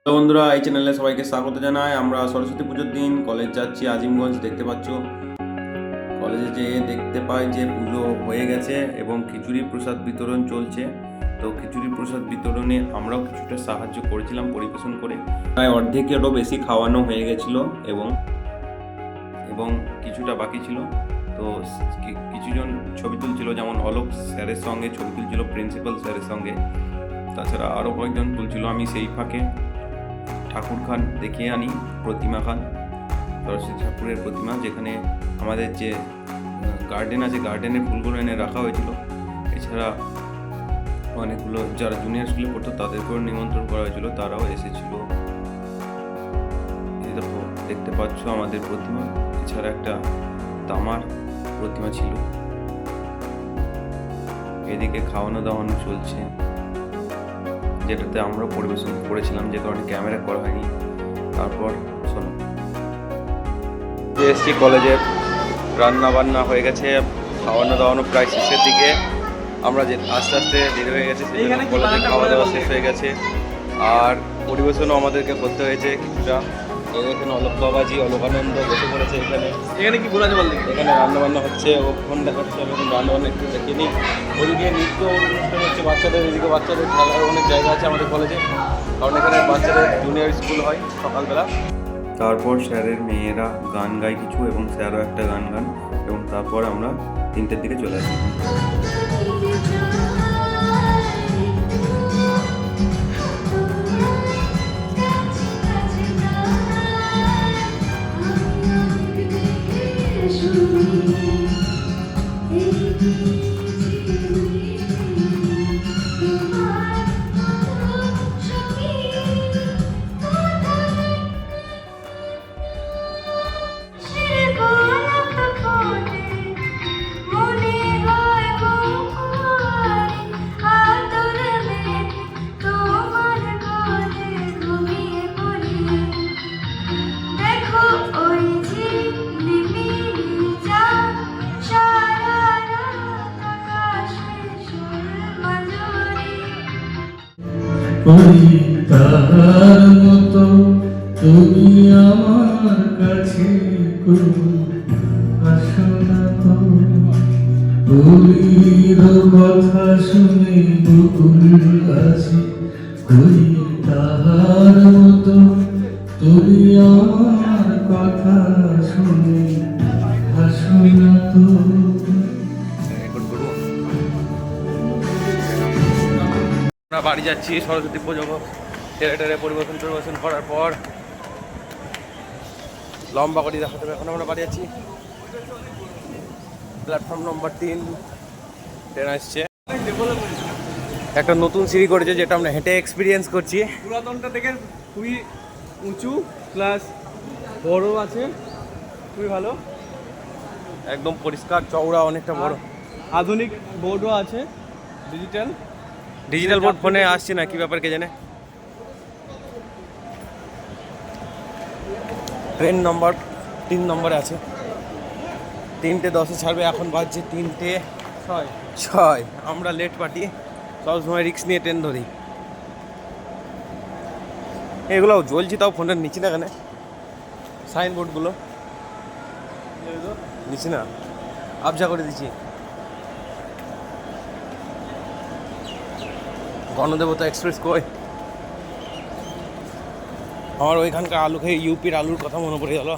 তো বন্ধুরা, এই চ্যানেলে সবাইকে স্বাগত জানাই। আমরা সরস্বতী পুজোর দিন কলেজ যাচ্ছি আজিমগঞ্জ। দেখতে পাচ্ছ কলেজে যেয়ে দেখতে পাই যে পুজো হয়ে গেছে এবং খিচুড়ি প্রসাদ বিতরণ চলছে। তো খিচুড়ি প্রসাদ বিতরণে আমরাও কিছুটা সাহায্য করেছিলাম পরিবেশন করে। প্রায় অর্ধেকেরও বেশি খাওয়ানো হয়ে গেছিল এবং এবং কিছুটা বাকি ছিল। তো কিছুজন ছবি তুলছিল, যেমন অলোক স্যারের সঙ্গে ছবি তুলছিল, প্রিন্সিপাল স্যারের সঙ্গে। তাছাড়া আরও কয়েকজন তুলছিল। আমি সেই ফাঁকে ঠাকুর খান দেখিয়ে আনি, প্রতিমা খান, সরস্বতী ঠাকুরের প্রতিমা, যেখানে আমাদের যে গার্ডেন আছে, গার্ডেনের ফুলগুলো এনে রাখা হয়েছিল। এছাড়া অনেকগুলো যারা জুনিয়র স্কুলে পড়তো তাদেরকেও নিমন্ত্রণ করা হয়েছিল, তারাও এসেছিল। এই দেখো, দেখতে পাচ্ছ আমাদের প্রতিমা। এছাড়া একটা তামার প্রতিমা ছিল। এদিকে খাওয়ানো দাওয়ানো চলছে, যেটাতে আমরা পরিবেশন করেছিলাম, যে কারণে ক্যামেরা করা হয়নি। তারপর শোনো, এসছি কলেজে, রান্না বান্না হয়ে গেছে, খাওয়ানো দাওয়ানো প্রায় শেষের দিকে। আমরা যে আস্তে আস্তে দেরি হয়ে গেছে, সেজন্য কলেজে খাওয়া দাওয়া শেষ হয়ে গেছে। আর পরিবেশনও আমাদেরকে করতে হয়েছে কিছুটা। এখানে অলোক বাবাজি, অলোকানন্দ বসে পড়েছে। এখানে কি বলা যাবে, এখানে রান্নাবান্না হচ্ছে, ও ফোন দেখাচ্ছে। আমি এখন রান্নাবান্না একটু দেখে নিই। ওদিকে নৃত্য অনুষ্ঠান হচ্ছে বাচ্চাদের, এদিকে বাচ্চাদের খেলার অনেক জায়গা আছে আমাদের কলেজে, কারণ এখানে বাচ্চাদের জুনিয়র স্কুল হয় সকালবেলা। তারপর স্যারের মেয়েরা গান গায় কিছু, এবং স্যারও একটা গান গান, এবং তারপর আমরা 3টের দিকে চলে আসি। তাহার মতো তুমি আমার কাছে আসো না তো, পুরীর কথা শুনে বুকুল আছে। তাহার মতো তুমি আমার কথা শুনে আসো না তো। আমরা বাড়ি যাচ্ছি সরস্বতী পুজো টেরে পরিবেশন করার পর। লম্বা করে দেখাতে হবে। এখন আমরা বাড়ি যাচ্ছি, প্ল্যাটফর্ম নম্বর 3 ট্রেন আসছে। একটা নতুন সিঁড়ি করেছে, যেটা আমরা হেঁটে এক্সপিরিয়েন্স করছি। পুরাতনটা থেকে খুবই উঁচু প্লাস বড় আছে, খুবই ভালো, একদম পরিষ্কার, চওড়া, অনেকটা বড়। আধুনিক বোর্ডও আছে, ডিজিটাল বোর্ড ফোনে আসছে না, কি ব্যাপার কে জানে। ট্রেন নম্বর 3 নম্বরে আছে, 3:10-এ ছাড়বে। এখন বাজছে 3:06। আমরা লেট পার্টি, সবসময় রিস্ক নিয়ে ট্রেন ধরি। এগুলো জ্বলছি, তাও ফোনটা নিচ্ছি না কেন, সাইনবোর্ডগুলো নিচ্ছি না, আবজা করে দিচ্ছি। গণদেবতা এক্সপ্রেস কই? আমার ওইখানকার আলু খেয়ে ইউপির আলুর কথা মনে পড়ে গেল।